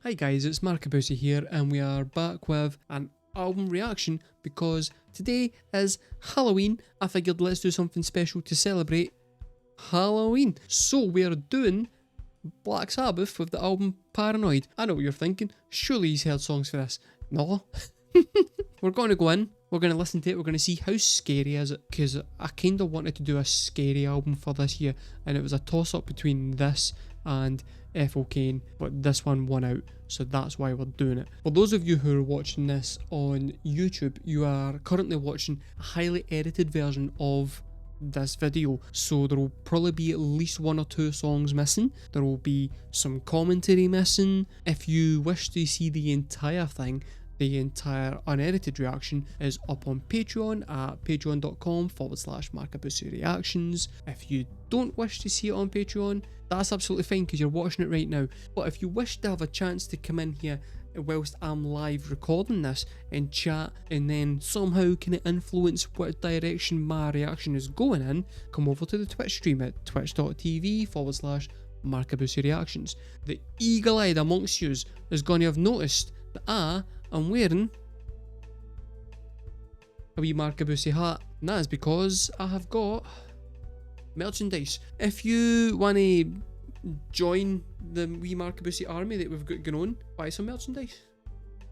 Hi guys, it's markabusi here and we are back with an album reaction because today is Halloween. I figured let's do something special to celebrate Halloween. So we are doing Black Sabbath with the album Paranoid. I know what you're thinking, surely he's heard songs for this. No. We're going to go in, we're going to listen to it, we're going to see how scary is it, because I kind of wanted to do a scary album for this year and it was a toss up between this and Ethel Cain, but this one won out, so that's why we're doing it. For those of you who are watching this on YouTube, you are currently watching a highly edited version of this video, so there will probably be at least one or two songs missing. There will be some commentary missing. If you wish to see the entire thing, the entire unedited reaction is up on Patreon at patreon.com/markabusi reactions. If you don't wish to see it on Patreon, that's absolutely fine because you're watching it right now. But if you wish to have a chance to come in here whilst I'm live recording this and chat and then somehow can it influence what direction my reaction is going in, come over to the Twitch stream at twitch.tv/markabusi reactions. The eagle-eyed amongst yous is going to have noticed that I'm wearing a wee markabusi hat, and that is because I have got merchandise. If you want to join the wee markabusi army that we've got going on, buy some merchandise.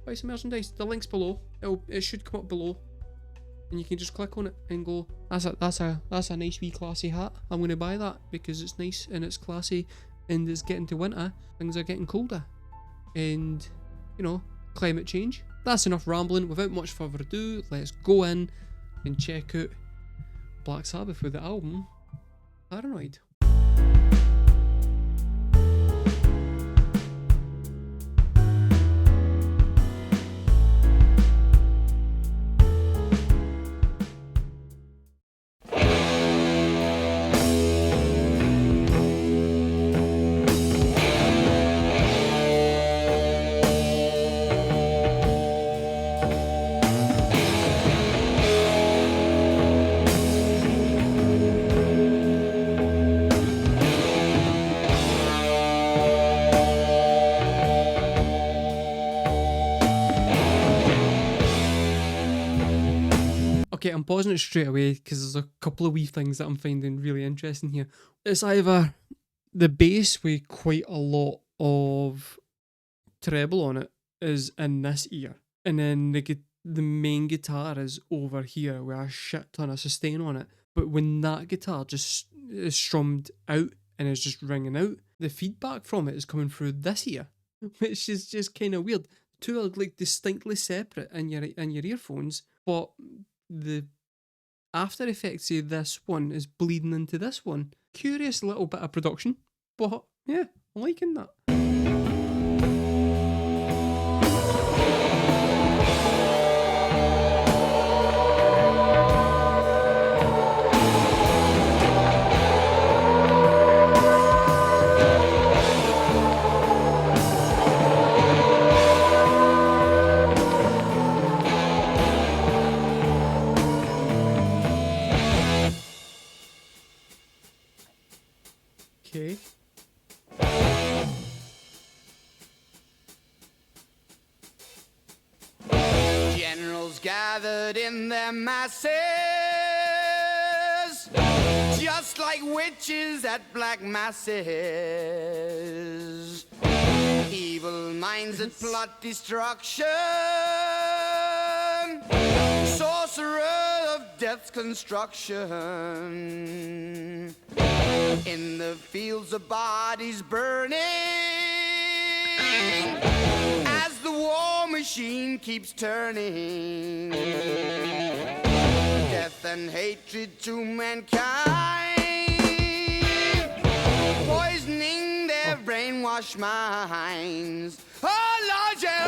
Buy some merchandise. The link's below. It should come up below, and you can just click on it and go. That's a nice wee classy hat. I'm going to buy that because it's nice and it's classy, and it's getting to winter. Things are getting colder, and you know, climate change. That's enough rambling. Without much further ado, let's go in and check out Black Sabbath with the album Paranoid. Okay, I'm pausing it straight away because there's a couple of wee things that I'm finding really interesting here. It's either the bass with quite a lot of treble on it is in this ear, and then the main guitar is over here with a shit ton of sustain on it. But when that guitar just is strummed out and is just ringing out, the feedback from it is coming through this ear, which is just kind of weird. Two are like distinctly separate in your earphones, but the after effects of this one is bleeding into this one. Curious little bit of production, but yeah, I'm liking that. Okay. Generals gathered in their masses, just like witches at black masses. Evil minds that plot destruction, sorcerer of death's construction. In the fields of bodies burning, as the war machine keeps turning. Death and hatred to mankind, poisoning their brainwashed minds. Oh Lord, yeah.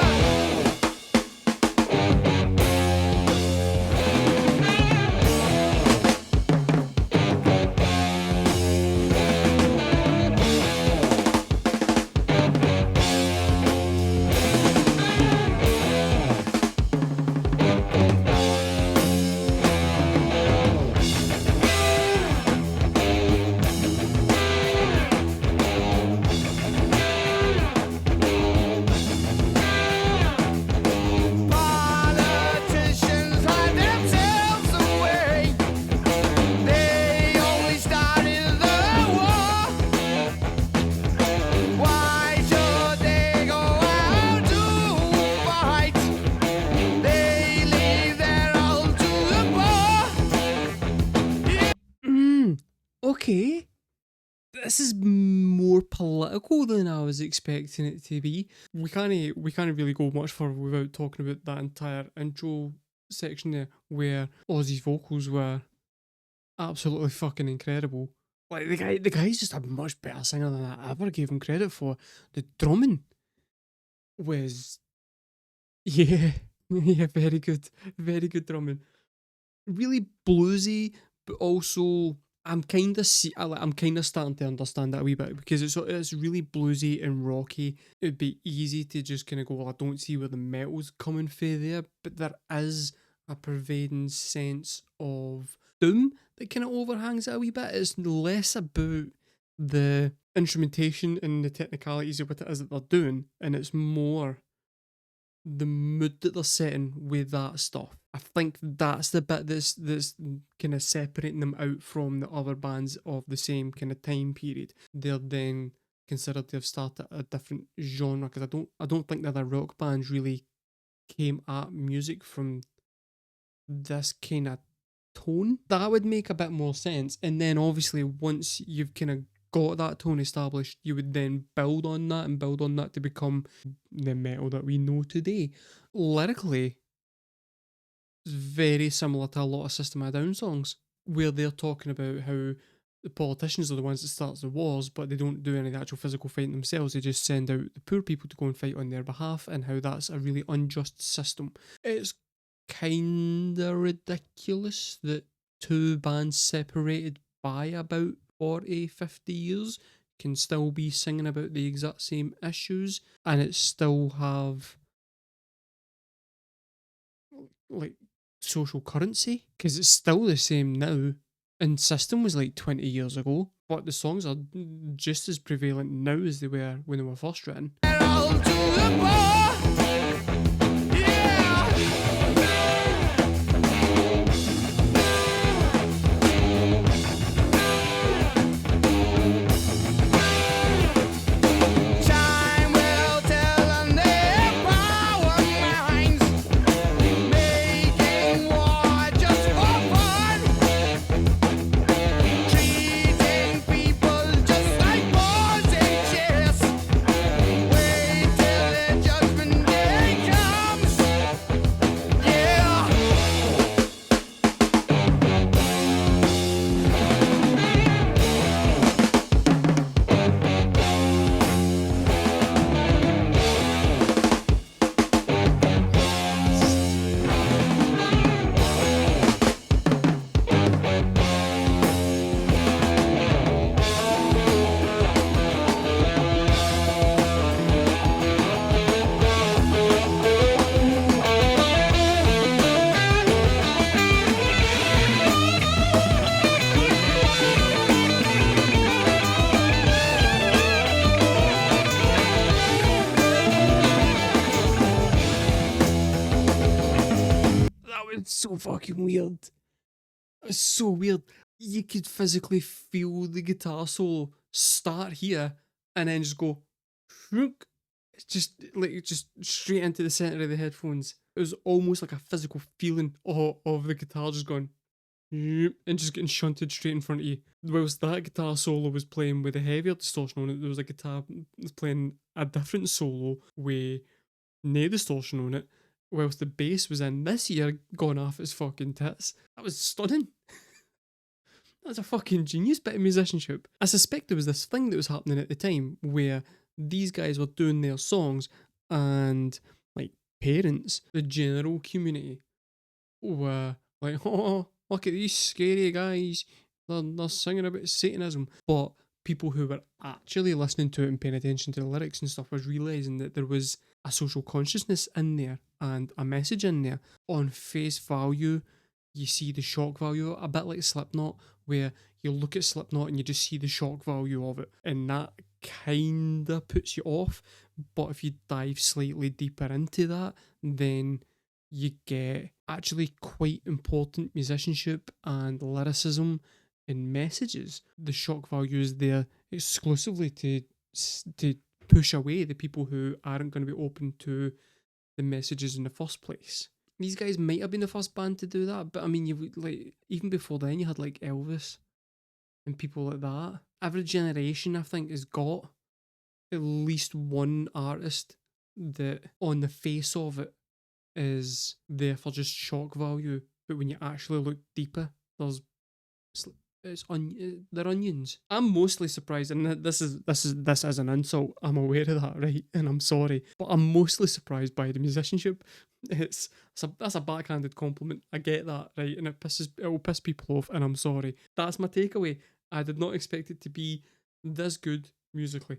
okay, this is more political than I was expecting it to be. We can't really go much further without talking about that entire intro section there, where Ozzy's vocals were absolutely fucking incredible. Like the guy's just a much better singer than I ever gave him credit for. The drumming was, yeah, yeah, very good drumming. Really bluesy, but also I'm kind of starting to understand that a wee bit, because it's really bluesy and rocky. It'd be easy to just kind of go, well, I don't see where the metal's coming from there, but there is a pervading sense of doom that kind of overhangs it a wee bit. It's less about the instrumentation and the technicalities of what it is that they're doing, and it's more the mood that they're setting with that stuff. I think that's the bit that's kind of separating them out from the other bands of the same kind of time period. They're then considered to have started a different genre, because I don't think the other rock bands really came at music from this kind of tone. That would make a bit more sense. And then obviously once you've kind of got that tone established, you would then build on that and build on that to become the metal that we know today. Lyrically, it's very similar to a lot of System of a Down songs, where they're talking about how the politicians are the ones that starts the wars, but they don't do any of the actual physical fighting themselves. They just send out the poor people to go and fight on their behalf, and how that's a really unjust system. It's kinda ridiculous that two bands separated by about 40, 50 years can still be singing about the exact same issues, and it still have like social currency, because it's still the same now. And System was like 20 years ago, but the songs are just as prevalent now as they were when they were first written. Pedal to the bar. Yeah. Time will tell on their power minds, making war just for fun, treating people just like pawns in chess. Wait till the judgment day comes. Yeah. That was so fucking weird. It's so weird. You could physically feel the guitar solo start here and then just go, shrook. It's just straight into the center of the headphones. It was almost like a physical feeling of the guitar just going, and just getting shunted straight in front of you. Whilst that guitar solo was playing with a heavier distortion on it, there was a guitar that's playing a different solo with no distortion on it. Whilst the bass was in this year gone off its fucking tits. That was stunning. That's a fucking genius bit of musicianship. I suspect there was this thing that was happening at the time where these guys were doing their songs, and like parents, the general community, were like, oh, look at these scary guys. They're singing about Satanism. But people who were actually listening to it and paying attention to the lyrics and stuff was realising that there was a social consciousness in there and a message in there. On face value, you see the shock value, a bit like Slipknot, where you look at Slipknot and you just see the shock value of it, and that kinda puts you off. But if you dive slightly deeper into that, then you get actually quite important musicianship and lyricism and messages. The shock value is there exclusively to push away the people who aren't going to be open to the messages in the first place. These guys might have been the first band to do that, but I mean, you like even before then, you had like Elvis and people like that. Every generation, I think, has got at least one artist that on the face of it is there for just shock value, but when you actually look deeper, there's they're onions. I'm mostly surprised, and this is an insult. I'm aware of that, right? And I'm sorry, but I'm mostly surprised by the musicianship. That's a backhanded compliment. I get that, right? And it will piss people off, and I'm sorry. That's my takeaway. I did not expect it to be this good musically.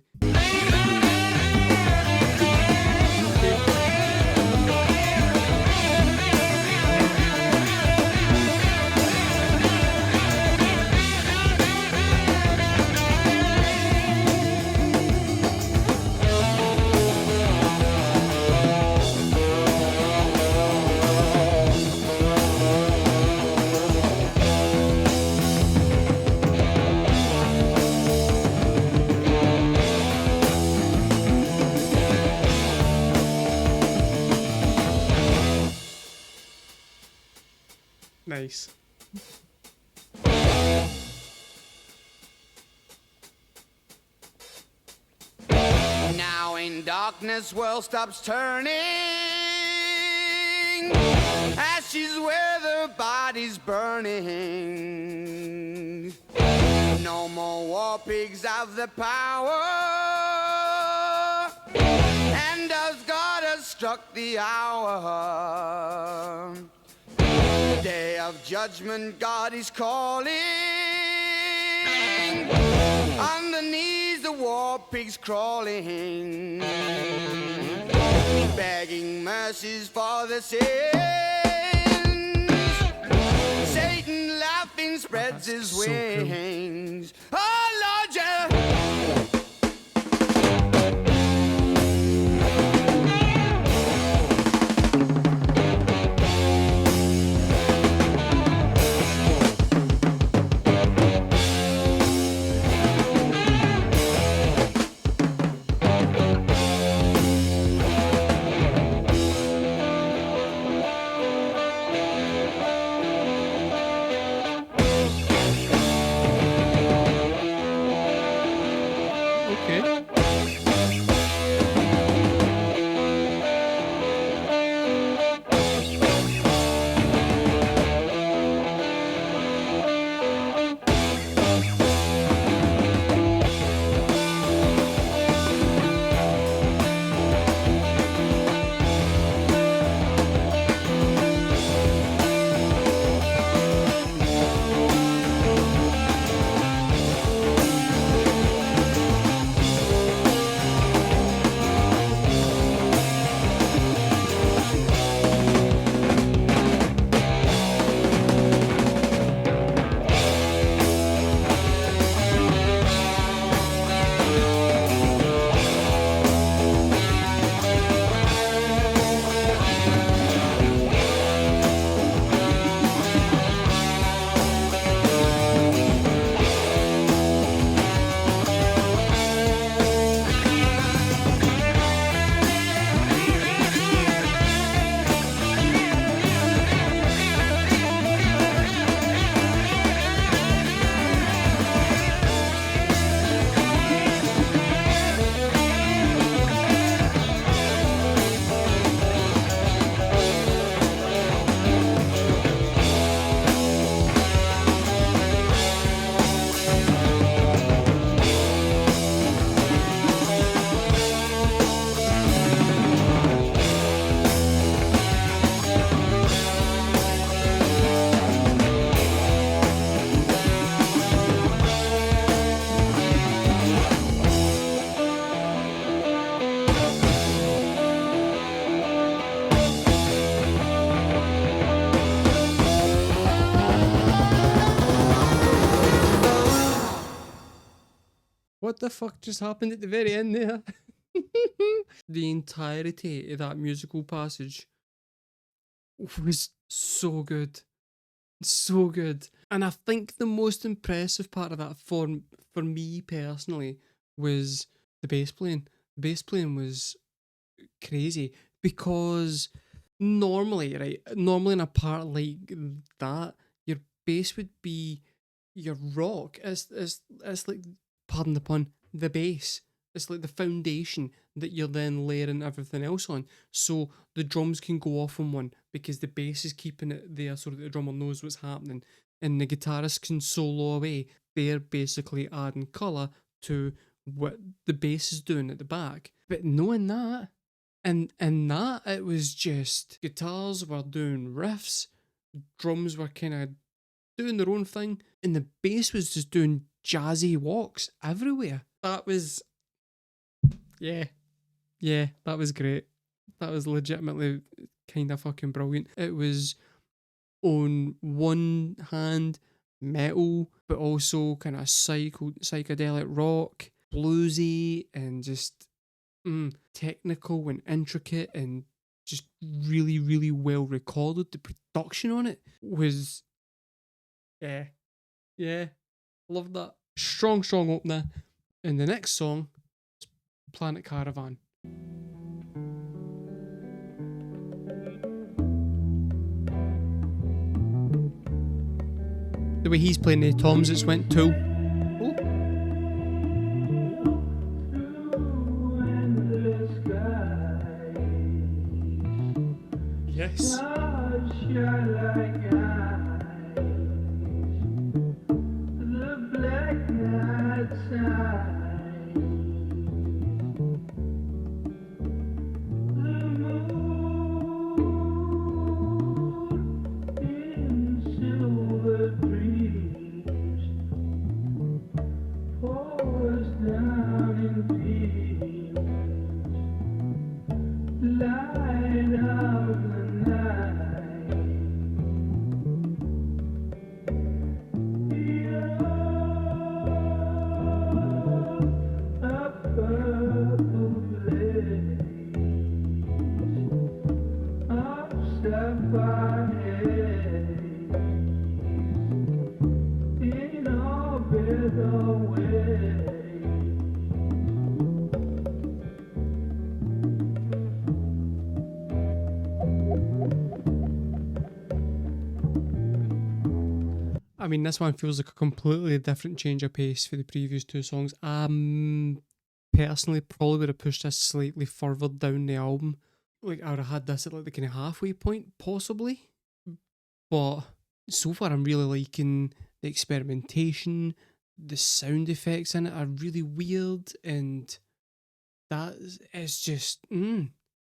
Nice. Now in darkness, world stops turning. Ashes where the body's burning. No more war pigs have the power. And as God has struck the hour, day of judgment, God is calling. Underneath the war pigs crawling, begging mercies for the sins. Satan laughing spreads his so cool. wings. Oh Lord, yeah. Okay. What the fuck just happened at the very end there? The entirety of that musical passage was so good. So good. And I think the most impressive part of that for me personally was the bass playing. The bass playing was crazy because normally, right, normally in a part like that, your bass would be your rock. It's like, pardon the pun, the base. It's like the foundation that you're then layering everything else on. So the drums can go off on one because the bass is keeping it there so that the drummer knows what's happening. And the guitarist can solo away. They're basically adding colour to what the bass is doing at the back. But knowing that, and in that, it was just guitars were doing riffs, drums were kind of doing their own thing, and the bass was just doing jazzy walks everywhere. That was, yeah, that was great. That was legitimately kind of fucking brilliant. It was on one hand metal, but also kind of psychedelic rock, bluesy, and just technical and intricate, and just really, really well recorded. The production on it was, yeah, loved that. Strong opener. And the next song is Planet Caravan. The way he's playing the toms, it's went too. Oh. Yes. I mean, this one feels like a completely different change of pace for the previous two songs. Personally, probably would have pushed this slightly further down the album. Like, I would have had this at like the kind of halfway point, possibly. But so far, I'm really liking the experimentation. The sound effects in it are really weird, and that is just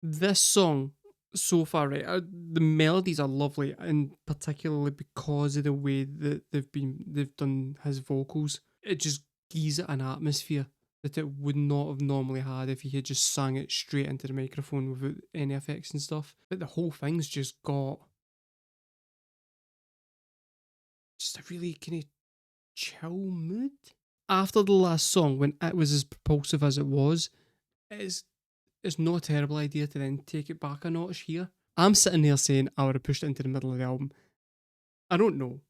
this song so far, right? The melodies are lovely, and particularly because of the way that they've done his vocals, it just gives it an atmosphere that it would not have normally had if he had just sang it straight into the microphone without any effects and stuff. But the whole thing's just got just a really kind of chill mood. After the last song, when it was as propulsive as it was, it's not a terrible idea to then take it back a notch here. I'm sitting there saying I would have pushed it into the middle of the album. I don't know.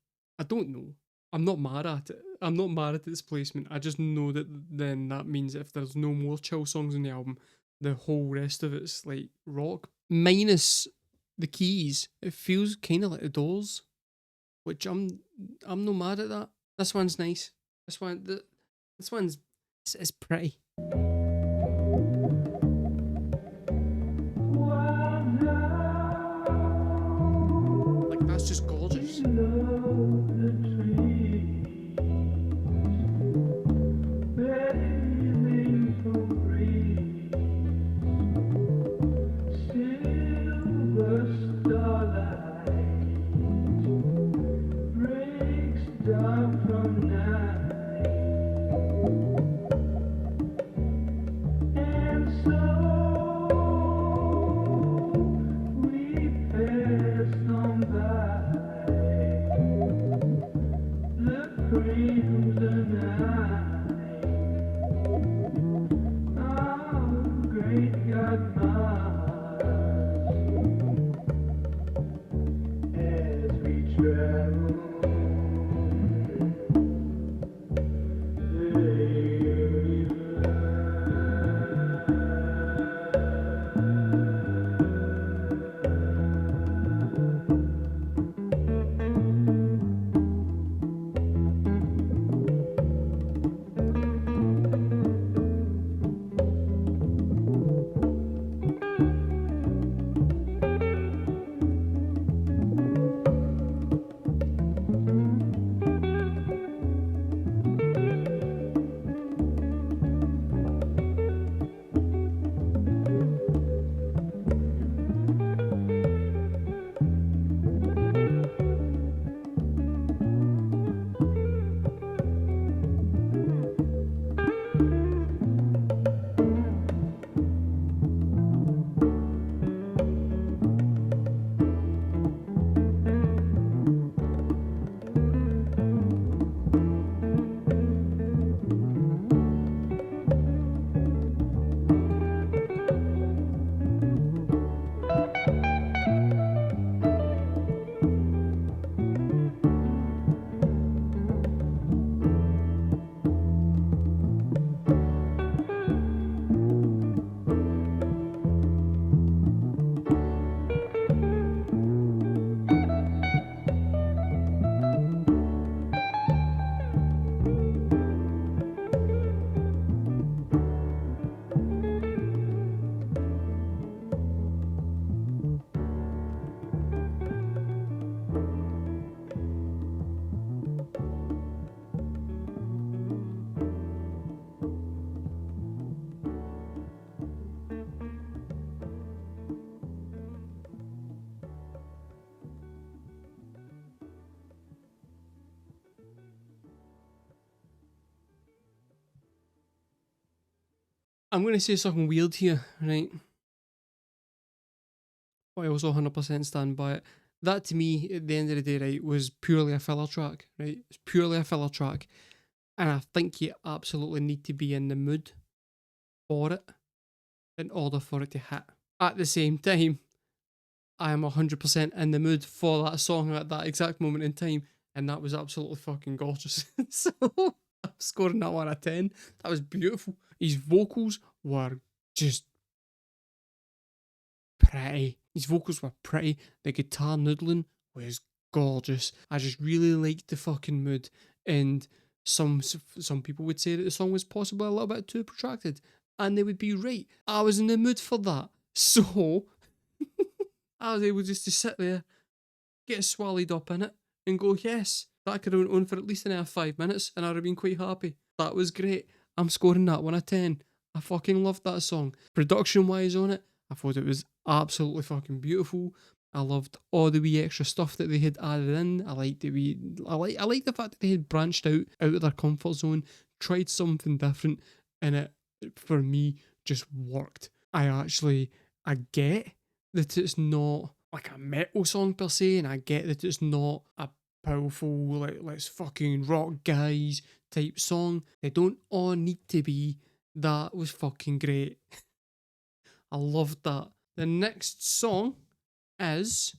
I'm not mad at it. I'm not mad at its placement. I just know that then that means if there's no more chill songs in the album, the whole rest of it's like rock. Minus the keys, it feels kind of like the Doors, which I'm not mad at that. This one's nice. This one's it's pretty. Like, that's just gorgeous. I'm going to say something weird here, right? But I also 100% stand by it. That to me, at the end of the day, right, was purely a filler track, right? It's purely a filler track. And I think you absolutely need to be in the mood for it in order for it to hit. At the same time, I am 100% in the mood for that song at that exact moment in time. And that was absolutely fucking gorgeous. So I'm scoring that one a 10. That was beautiful. His vocals were just pretty. His vocals were pretty. The guitar noodling was gorgeous. I just really liked the fucking mood. And some people would say that the song was possibly a little bit too protracted. And they would be right. I was in the mood for that. So I was able just to sit there, get swallowed up in it, and go, yes, that could have went on for at least another 5 minutes, and I'd have been quite happy. That was great. I'm scoring that one a 10. I fucking loved that song. Production wise on it, I thought it was absolutely fucking beautiful. I loved all the wee extra stuff that they had added in. I liked I like the fact that they had branched out of their comfort zone, tried something different, and it for me just worked. I get that it's not like a metal song per se, and I get that it's not a powerful, like, let's fucking rock guys type song. They don't all need to be. That was fucking great. I loved that. The next song is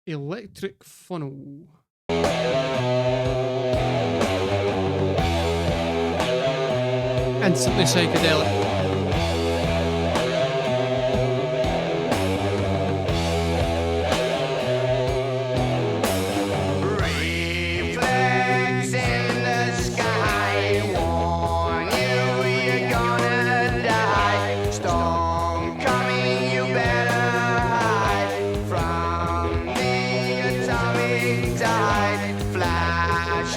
Electric Funnel. Instantly psychedelic. Reflex in the sky, warn you you're gonna die. Storm coming, you better hide from the atomic tide. Flashes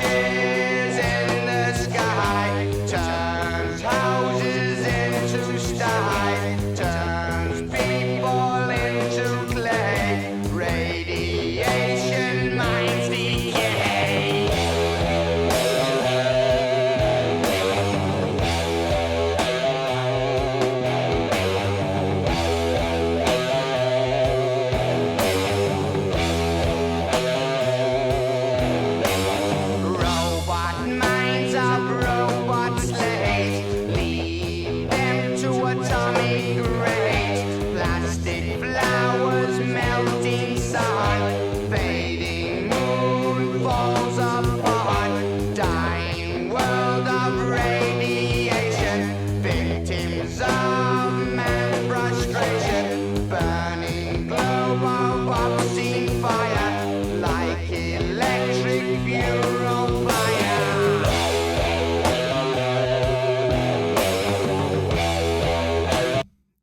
in the sky, turns houses into sty, turns people into clay. Radiation minds decay. Robot minds of robot slaves, lead them to atomic rage. Plastic flowers, melting sun, fading moon falls apart. Dying world of radiation, victims of man frustration. Burning globe of obscene fire, like electric funeral fire.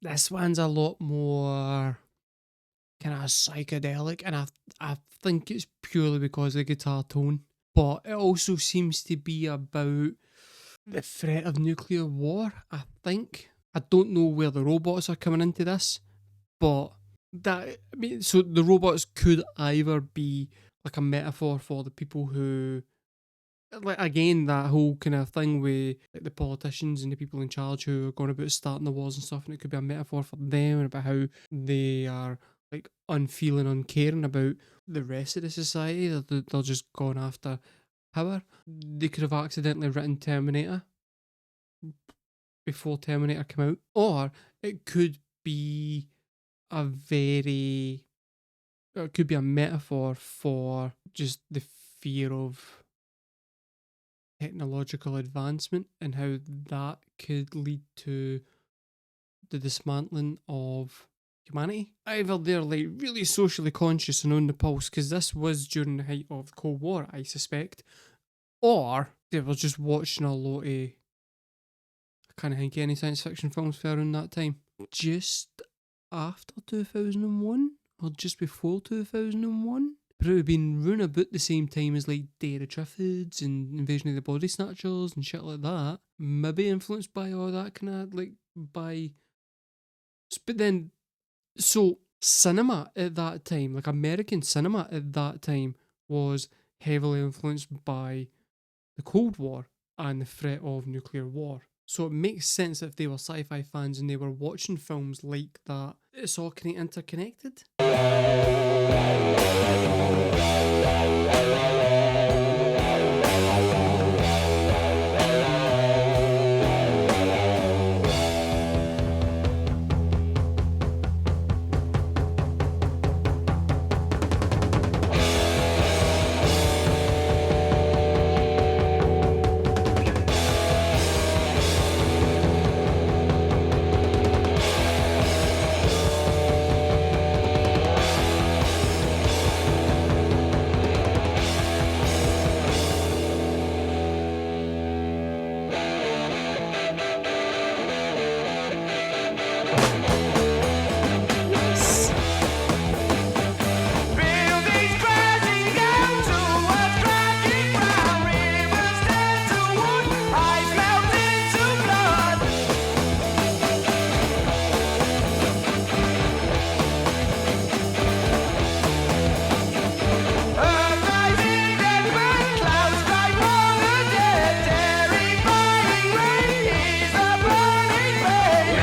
This one's a lot more kind of psychedelic, and I think it's purely because of the guitar tone. But it also seems to be about the threat of nuclear war, I think. I don't know where the robots are coming into this, but so the robots could either be like a metaphor for the people who, like, again, that whole kind of thing with like the politicians and the people in charge who are going about starting the wars and stuff, and it could be a metaphor for them and about how they are like unfeeling, uncaring about the rest of the society. They're just going after power. They could have accidentally written Terminator before Terminator came out, or it could be a very, it could be a metaphor for just the fear of technological advancement and how that could lead to the dismantling of humanity. Either they're like really socially conscious and on the pulse, because this was during the height of the Cold War, I suspect, or they were just watching a lot of, I can't think any science fiction films for around that time. Just after 2001 or just before 2001. But it would have been run about the same time as like Day of the Triffids and Invasion of the Body Snatchers and shit like that. Maybe influenced by all that kind of like by. But then, so cinema at that time, like American cinema at that time, was heavily influenced by the Cold War. and the threat of nuclear war. So it makes sense that if they were sci-fi fans and they were watching films like that, it's all kind of interconnected. Buildings crashing down towards cracking ground. Rivers turn to wood, ice melt into blood. Earth rising and burn, clouds cry for the dead. Terrifying rain is a burning pain.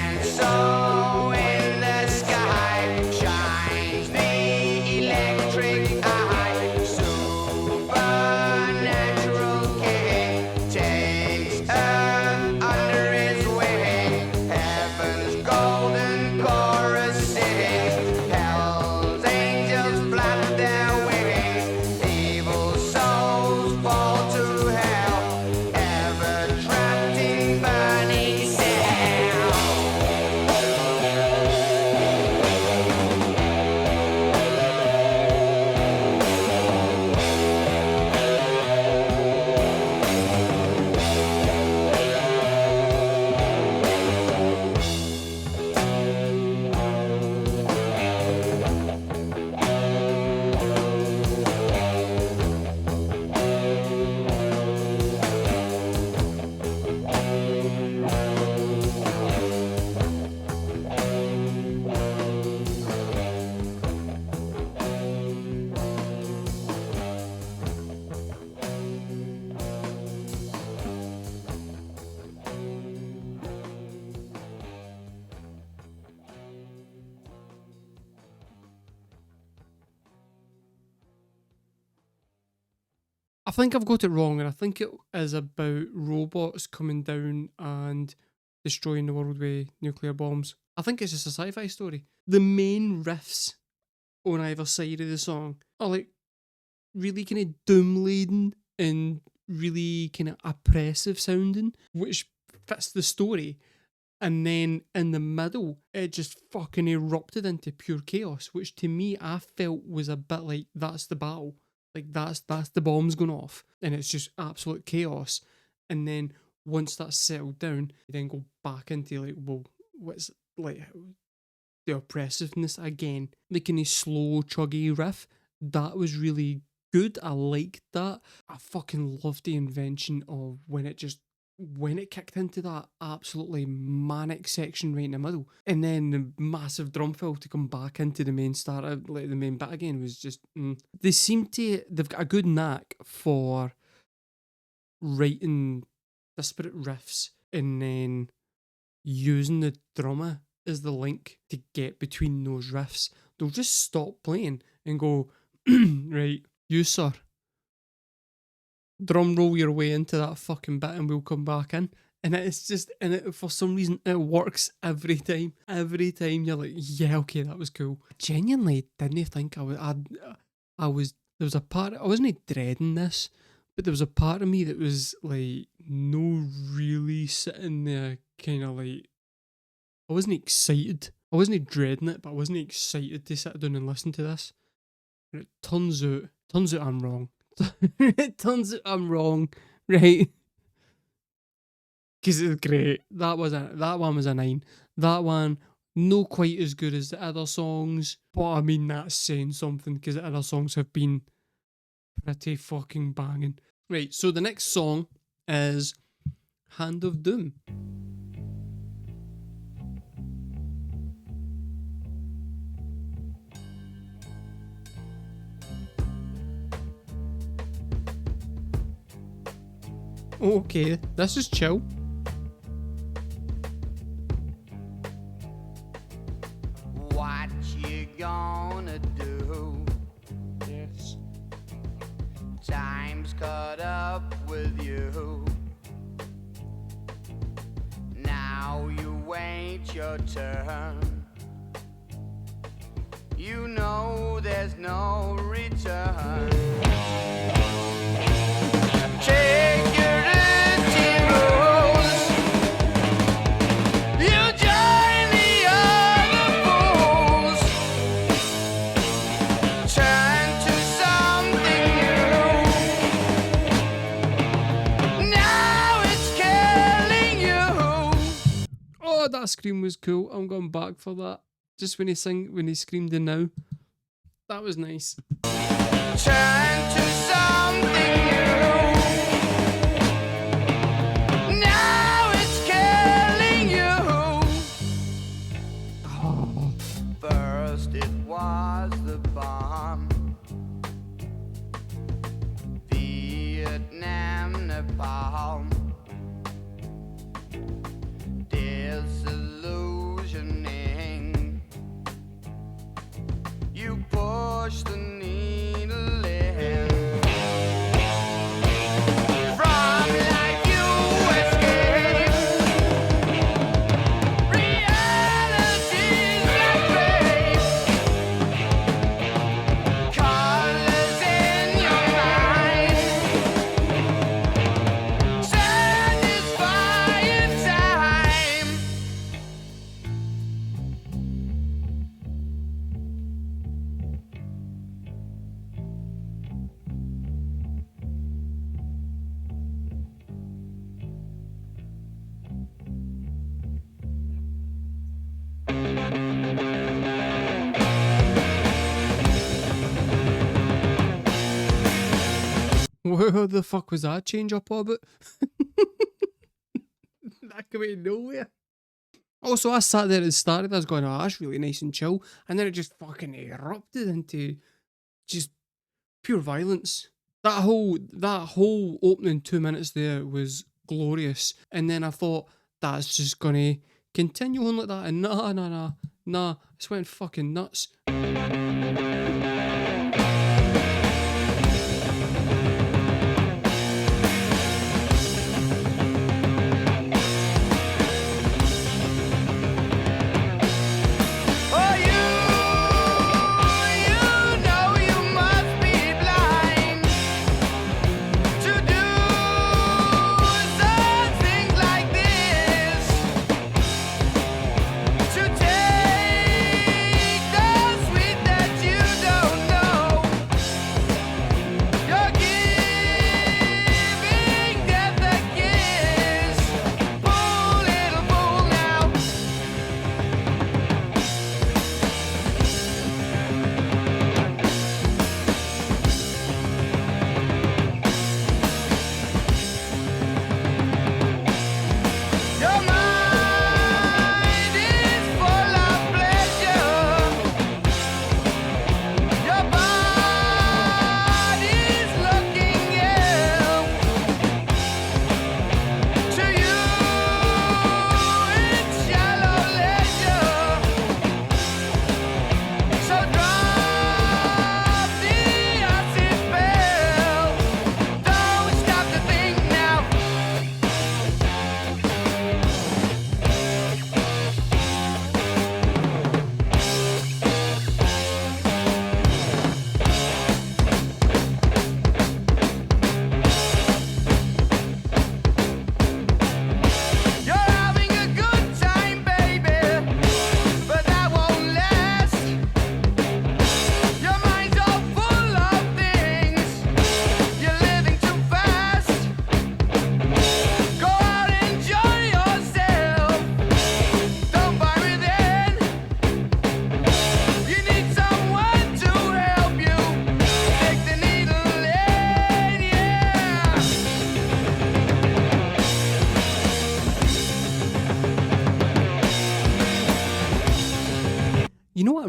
And so in the sky shines the electric eye. Supernatural king takes earth under his wing. Heaven's golden chorus sings. Hell's angels flap their wings. Evil souls fall to hell, ever trapped in burning cell. I think I've got it wrong, and I think it is about robots coming down and destroying the world with nuclear bombs. I think it's just a sci-fi story. The main riffs on either side of the song are like really kind of doom laden and really kind of oppressive sounding, which fits the story. And then in the middle, it just fucking erupted into pure chaos, which to me I felt was a bit like that's the battle. Like that's the bombs going off, and it's just absolute chaos. And then once that's settled down, you then go back into like, well, what's like the oppressiveness again. The kind of slow, chuggy riff. That was really good. I liked that. I fucking loved the invention of when it kicked into that absolutely manic section right in the middle, and then the massive drum fill to come back into the main start, like the main bit again, was just. They've got a good knack for writing disparate riffs and then using the drummer as the link to get between those riffs. They'll just stop playing and go, right, you sir, drum roll your way into that fucking bit and we'll come back in. And it's just, and it, for some reason, it works every time. Every time you're like, yeah, okay, that was cool. Genuinely didn't think I was, there was a part, I wasn't dreading this, but there was a part of me that was like, no, really sitting there kind of like, I wasn't excited. I wasn't dreading it, but I wasn't excited to sit down and listen to this. And it turns out Turns out I'm wrong. It turns out I'm wrong, right? Because it's great. That one was a 9. That one, no quite as good as the other songs, but I mean that's saying something because the other songs have been pretty fucking banging. Right, so the next song is Hand of Doom. Okay, this is chill. What you gonna do? Yes. Time's caught up with you. Now you wait your turn. You know there's no return. Take your empty roads. You join the other fools. Turn to something new. Now it's killing you. Oh, that scream was cool. I'm going back for that. Just when he screamed in now. That was nice. Turn to something new. Now it's killing you. Oh, First it was the bomb. Vietnam, Nepal. Disillusioning. You push the needle in. From life you escape. Reality's like rape. Colors in your mind. Satisfying time. where the fuck was that change up orbit? That came out of nowhere. Also, I sat there at the start of this going, oh, that's really nice and chill. And then it just fucking erupted into just pure violence. That whole opening 2 minutes there was glorious. And then I thought, that's just gonna continue on like that. And nah. It's went fucking nuts. Oh, you know you must be blind to do such things like this. To take the sweet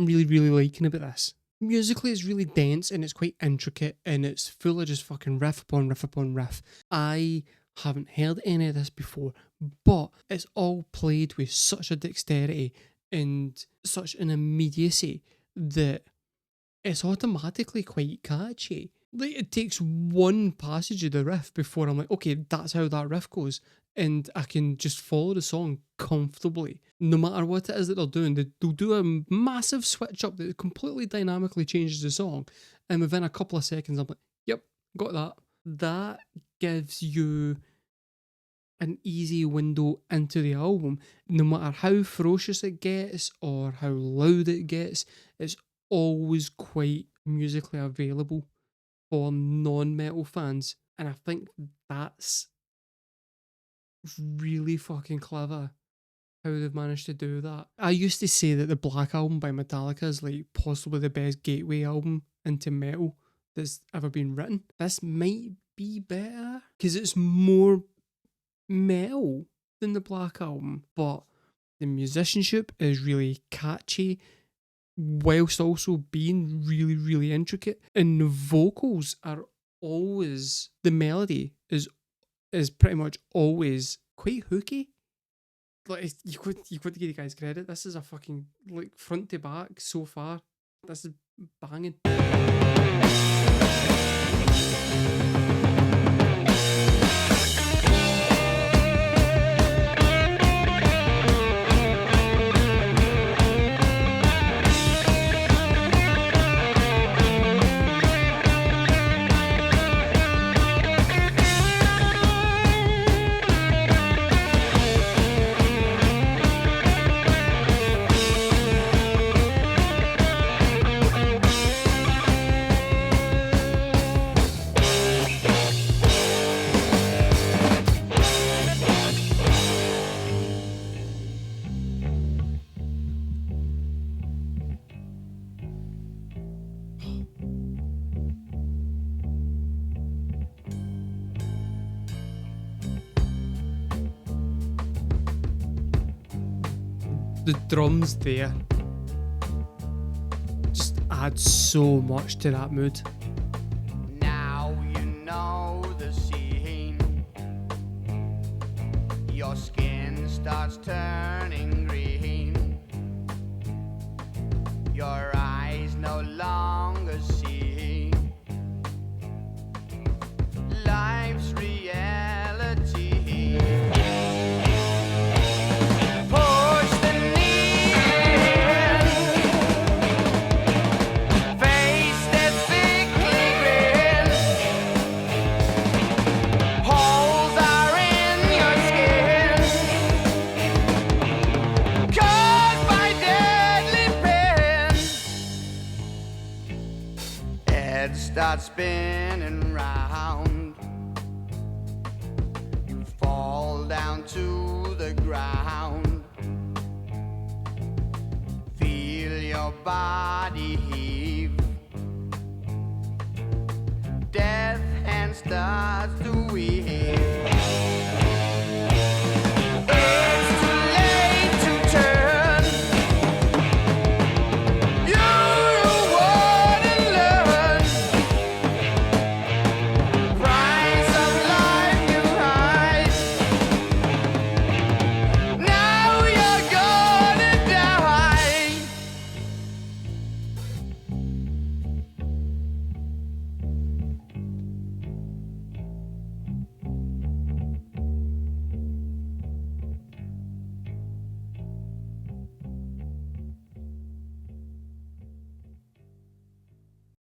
I'm really, really liking about this. Musically, it's really dense and it's quite intricate and it's full of just fucking riff upon riff upon riff. I haven't heard any of this before, but it's all played with such a dexterity and such an immediacy that it's automatically quite catchy. Like, it takes one passage of the riff before I'm like, okay, that's how that riff goes. And I can just follow the song comfortably. No matter what it is that they're doing, they'll do a massive switch up that completely dynamically changes the song. And within a couple of seconds, I'm like, yep, got that. That gives you an easy window into the album. No matter how ferocious it gets or how loud it gets, it's always quite musically available for non-metal fans. And I think that's really fucking clever how they've managed to do that. I used to say that the Black Album by Metallica is like possibly the best gateway album into metal that's ever been written. This might be better because it's more metal than the Black Album, but the musicianship is really catchy whilst also being really, really intricate. And the vocals are always, the melody is pretty much always quite hooky. Like, you could give the guys credit. This is a fucking, like, front to back so far. This is banging. The drums there just add so much to that mood. Now you know the scene. Your skin starts turning green. Your eyes no longer see life's reality. Push the needle in. Face that sickly grin. Holes are in your skin, caused by deadly pain. Head starts spinning round. You fall down to the ground. Feel your body heave. Death hand starts to weave. It's too late to turn. You wouldn't learn. Price of life you hide. Now you're gonna die.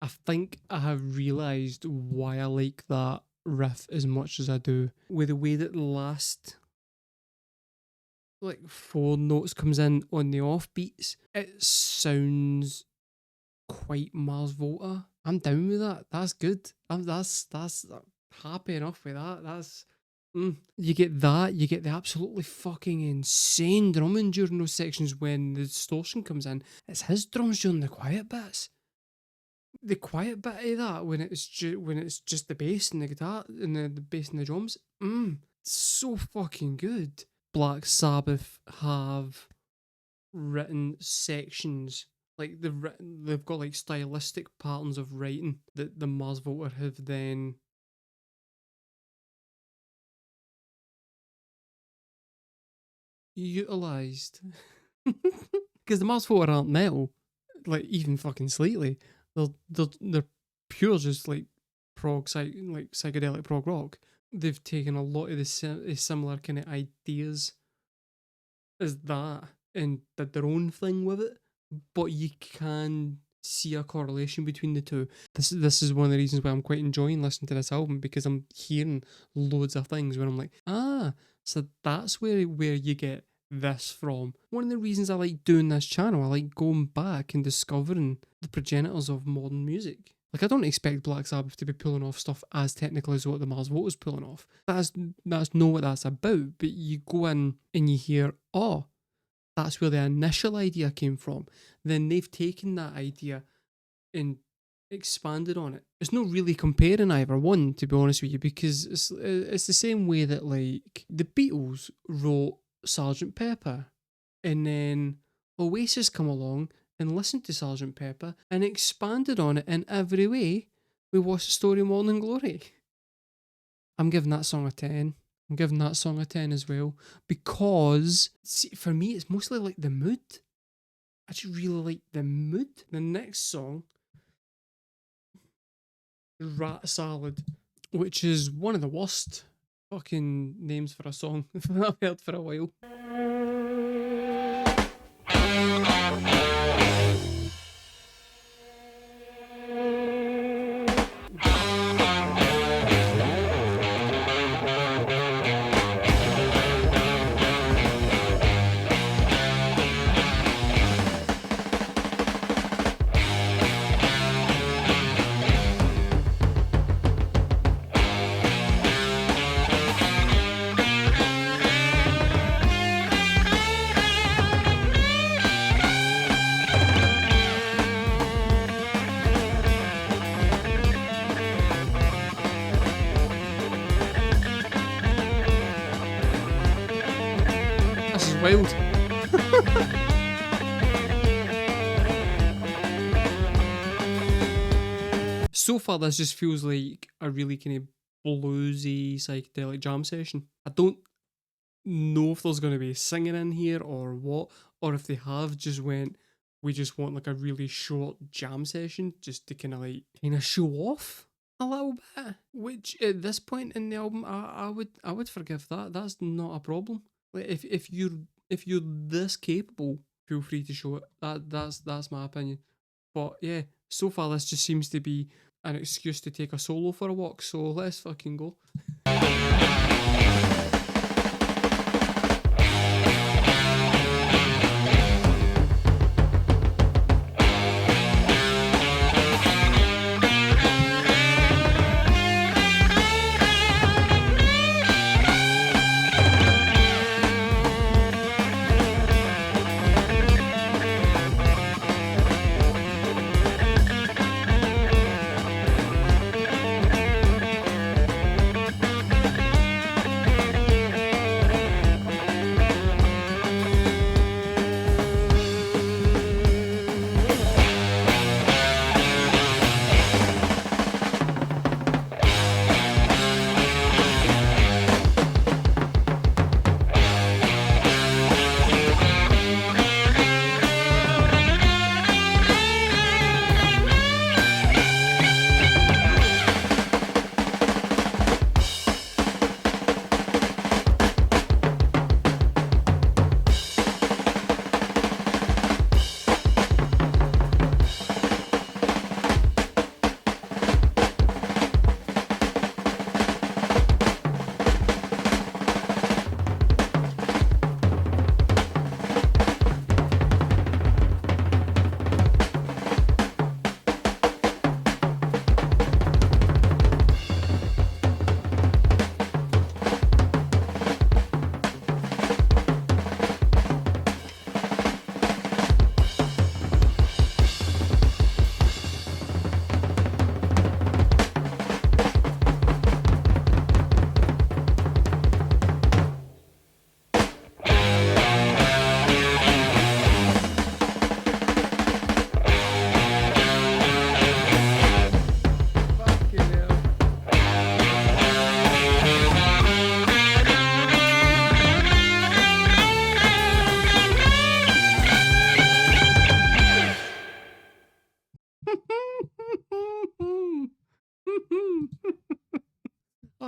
I think I have realised why I like that riff as much as I do. With the way that the last like 4 notes comes in on the offbeats, it sounds quite Mars Volta. I'm down with that. That's good. That's happy enough with that. That's you get that. You get the absolutely fucking insane drumming during those sections when the distortion comes in. It's his drums during the quiet bits. The quiet bit of that when it's just the bass and the guitar and the bass and the drums. So fucking good. Black Sabbath have written sections like they've got like stylistic patterns of writing that the Mars Volta have then utilized. Because the Mars Volta aren't metal, like even fucking slightly. They're pure just like like psychedelic prog rock. They've taken a lot of the similar kind of ideas as that and did their own thing with it, but you can see a correlation between the two. This is one of the reasons why I'm quite enjoying listening to this album, because I'm hearing loads of things where I'm like, so that's where you get this from. One of the reasons I like doing this channel, I like going back and discovering the progenitors of modern music. Like, I don't expect Black Sabbath to be pulling off stuff as technical as what the Mars Volta's pulling off. That's not what that's about. But you go in and you hear, oh, that's where the initial idea came from. Then they've taken that idea and expanded on it. It's not really comparing either one, to be honest with you, because it's the same way that, like, the Beatles wrote Sgt. Pepper, and then Oasis come along and listened to Sgt. Pepper and expanded on it in every way we What's the Story Morning Glory. I'm giving that song a 10. I'm giving that song a 10 as well, because see, for me it's mostly like the mood. I just really like the mood. The next song, Rat Salad, which is one of the worst fucking names for a song I've heard for a while. This is wild. So far, this just feels like a really kind of bluesy psychedelic jam session. I don't know if there's going to be singing in here or what, or if they have just went, we just want like a really short jam session just to kind of show off a little bit. Which at this point in the album, I would forgive that. That's not a problem. Like if you're this capable, feel free to show it. That's my opinion. But yeah, so far this just seems to be an excuse to take a solo for a walk. So let's fucking go.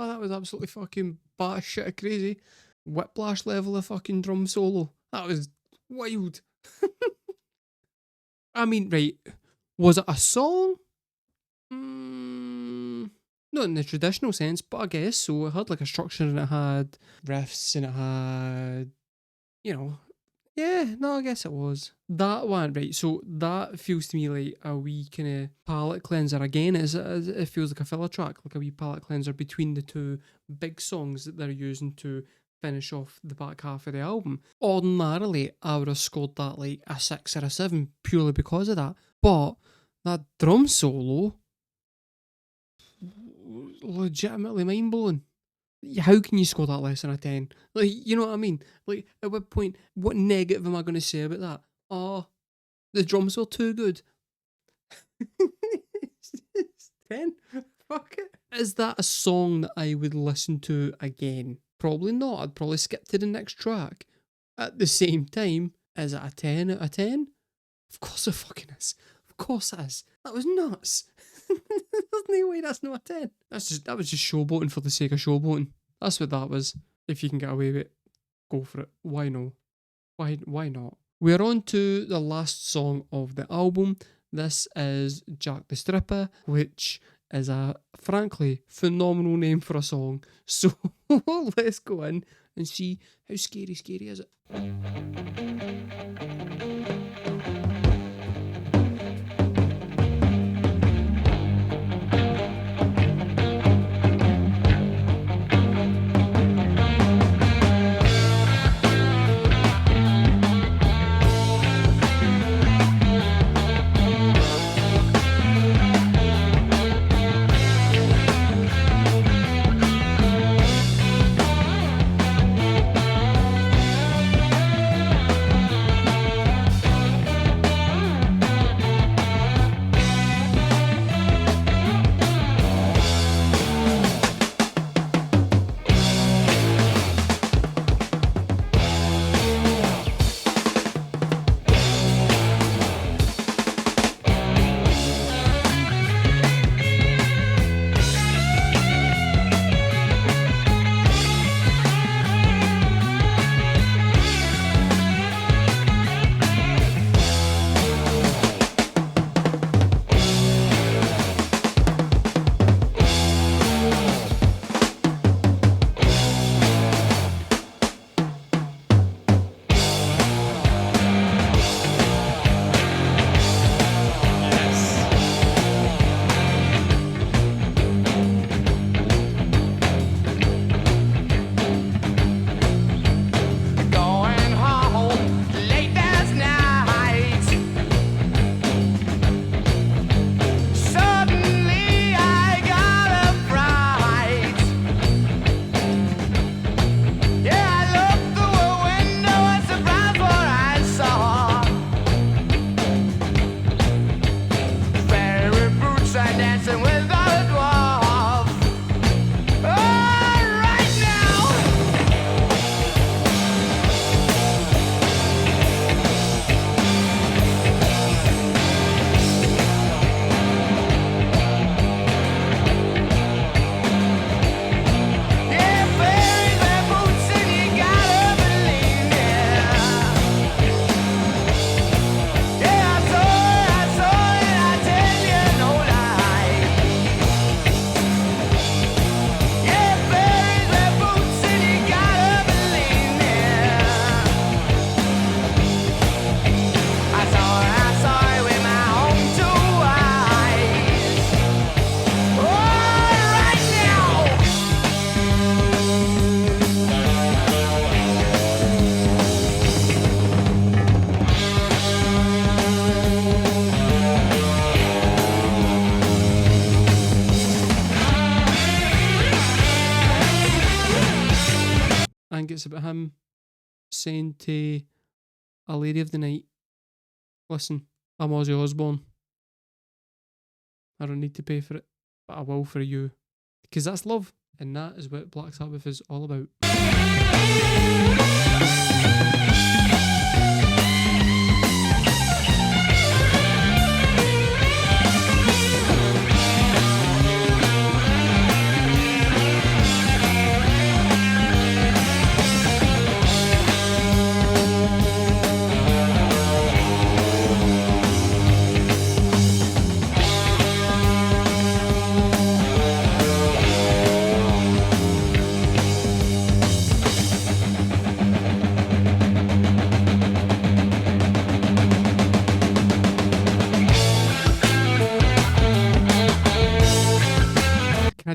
Oh, that was absolutely fucking batshit crazy. Whiplash level of fucking drum solo. That was wild. I mean, right, was it a song? Not in the traditional sense, but I guess so. It had like a structure and it had riffs and it had, you know, yeah, no, I guess it was. That one, right, so that feels to me like a wee kind of palette cleanser. Again, it feels like a filler track, like a wee palette cleanser between the two big songs that they're using to finish off the back half of the album. Ordinarily, I would have scored that like a 6 or a 7 purely because of that. But that drum solo, legitimately mind blowing. How can you score that less than a 10? Like, you know what I mean? Like, at what point, what negative am I going to say about that? Oh, the drums were too good. 10? Fuck it. Is that a song that I would listen to again? Probably not. I'd probably skip to the next track. At the same time, is it a 10 out of 10? Of course it fucking is. Of course it is. That was nuts. There's no way that's not a 10. That was just showboating for the sake of showboating. That's what that was. If you can get away with it, go for it. Why no? Why not? We're on to the last song of the album. This is Jack the Stripper, which is a frankly phenomenal name for a song. So let's go in and see how scary is it. Going home late last night. Suddenly I got a fright. Yeah, I looked through a window and surprised what I saw. Fairy boots and dancing with the dwarf. Right now. Yeah, fairies wear boots and you gotta believe it. Yeah, I saw it, I tell you no lie. Yeah, fairies wear boots and you gotta believe it. I saw it with my own two eyes. Right now. I think it's about him saying to a lady of the night, listen, I'm Ozzy Osbourne. I don't need to pay for it, but I will for you. Because that's love, and that is what Black Sabbath is all about.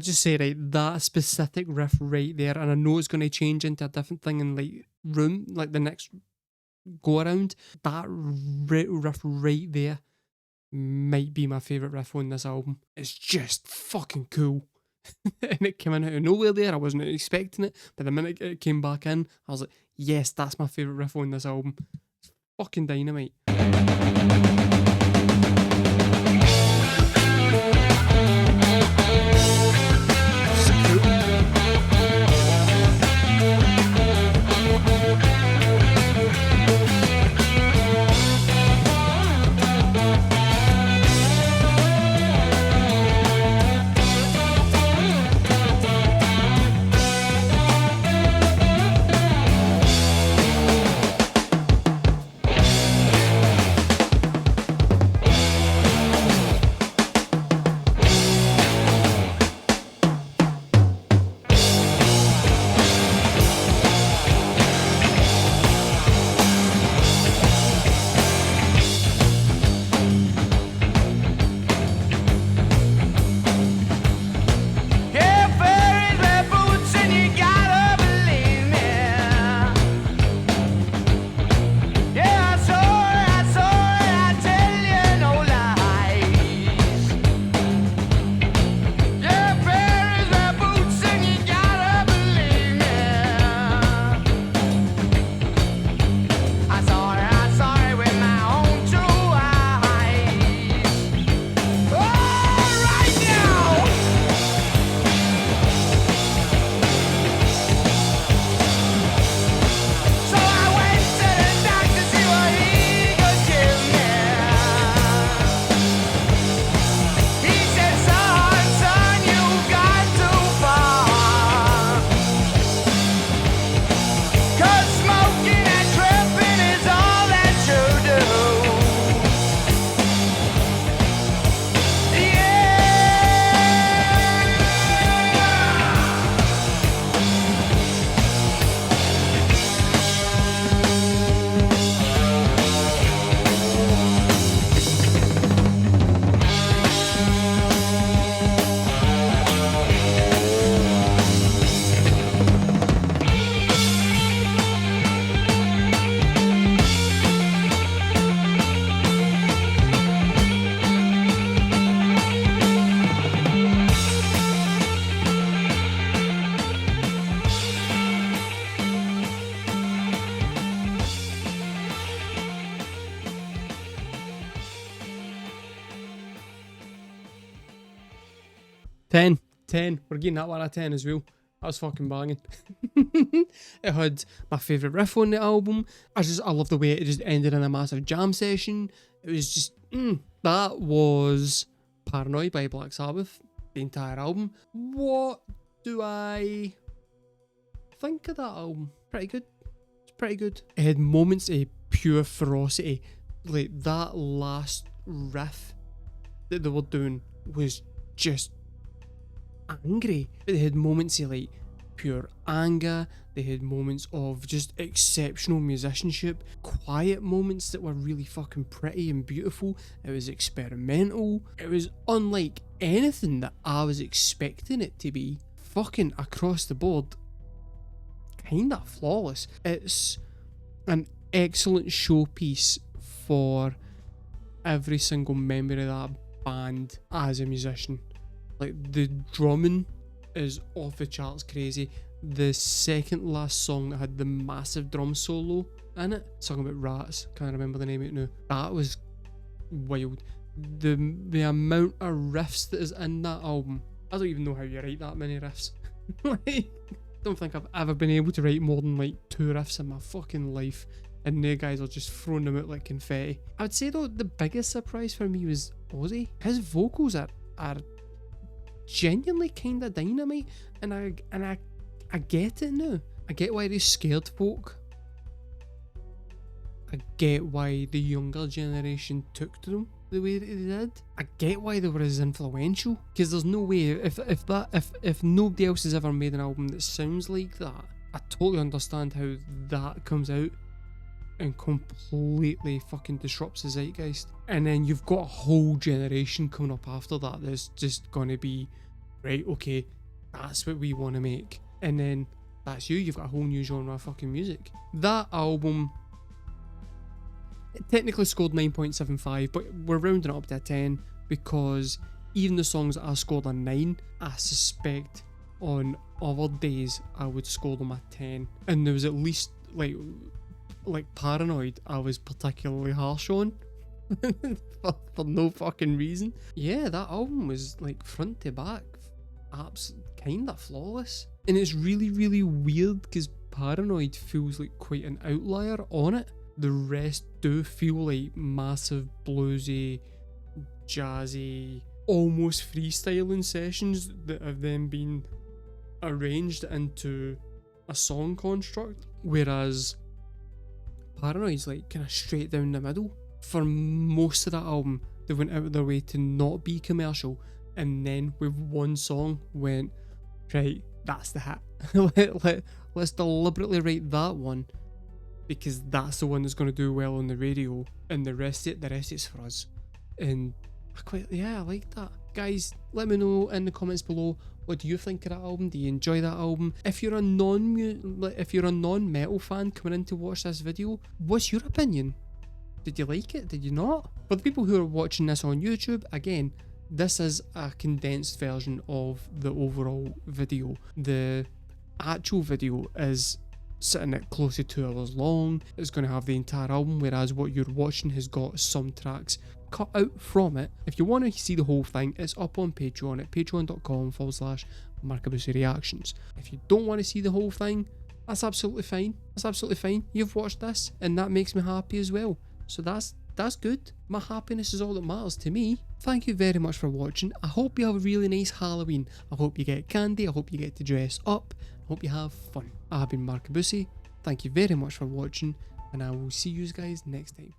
just say, right, that specific riff right there, and I know it's going to change into a different thing in like room, like the next go around. That riff right there might be my favourite riff on this album. It's just fucking cool. And it came in out of nowhere there. I wasn't expecting it, but the minute it came back in, I was like, yes, that's my favourite riff on this album. It's fucking dynamite. Yeah, fairies wear boots and you gotta believe me. Yeah, I saw it, I tell you no lies. Yeah, fairies wear boots and you gotta believe me. I saw it with my own two eyes. Oh, right now. So I went to the doctor to see what he could give me. He said, son, you've gone too far. 'Cause smoking and tripping is all that you do. Ten. We're getting that one out of 10 as well. That was fucking banging. It had my favourite riff on the album. I love the way it just ended in a massive jam session. It was just, that was Paranoid by Black Sabbath, the entire album. What do I think of that album? Pretty good. It's pretty good. It had moments of pure ferocity. Like that last riff that they were doing was just angry. They had moments of like pure anger. They had moments of just exceptional musicianship, quiet moments that were really fucking pretty and beautiful. It was experimental. It was unlike anything that I was expecting it to be. Fucking across the board, kinda flawless. It's an excellent showpiece for every single member of that band as a musician. Like, the drumming is off the charts crazy. The second last song that had the massive drum solo in it, song about rats, can't remember the name of it now, that was wild. The amount of riffs that is in that album, I don't even know how you write that many riffs. Like, don't think I've ever been able to write more than like 2 riffs in my fucking life, and the guys are just throwing them out like confetti. I would say though, the biggest surprise for me was Ozzy. His vocals are genuinely kind of dynamite, and I get it now. I get why they scared folk. I get why the younger generation took to them the way that they did. I get why they were as influential, because there's no way if nobody else has ever made an album that sounds like that, I totally understand how that comes out and completely fucking disrupts the zeitgeist. And then you've got a whole generation coming up after that that's just gonna be right, okay, that's what we want to make. And then that's you've got a whole new genre of fucking music. That album, it technically scored 9.75, but we're rounding it up to a 10 because even the songs that I scored a 9, I suspect on other days I would score them a 10. And there was at least like Paranoid I was particularly harsh on for no fucking reason. Yeah, that album was like front to back kinda flawless. And it's really, really weird because Paranoid feels like quite an outlier on it. The rest do feel like massive bluesy, jazzy, almost freestyling sessions that have then been arranged into a song construct, whereas Paranoid's like kind of straight down the middle. For most of that album, they went out of their way to not be commercial, and then with one song went, right, that's the hit. Let's deliberately write that one because that's the one that's going to do well on the radio, and the rest is for us. And I like that. Guys, let me know in the comments below, what do you think of that album? Do you enjoy that album? If you're a non-metal fan coming in to watch this video, what's your opinion? Did you like it? Did you not? For the people who are watching this on YouTube, again, this is a condensed version of the overall video. The actual video is sitting at close to 2 hours long. It's going to have the entire album, whereas what you're watching has got some tracks cut out from it. If you want to see the whole thing, it's up on Patreon at patreon.com/markabusi reactions. If you don't want to see the whole thing, that's absolutely fine. You've watched this, and that makes me happy as well. So that's good. My happiness is all that matters to me. Thank you very much for watching. I hope you have a really nice Halloween. I hope you get candy. I hope you get to dress up. I hope you have fun. I've been Markabusi. Thank you very much for watching, and I will see you guys next time.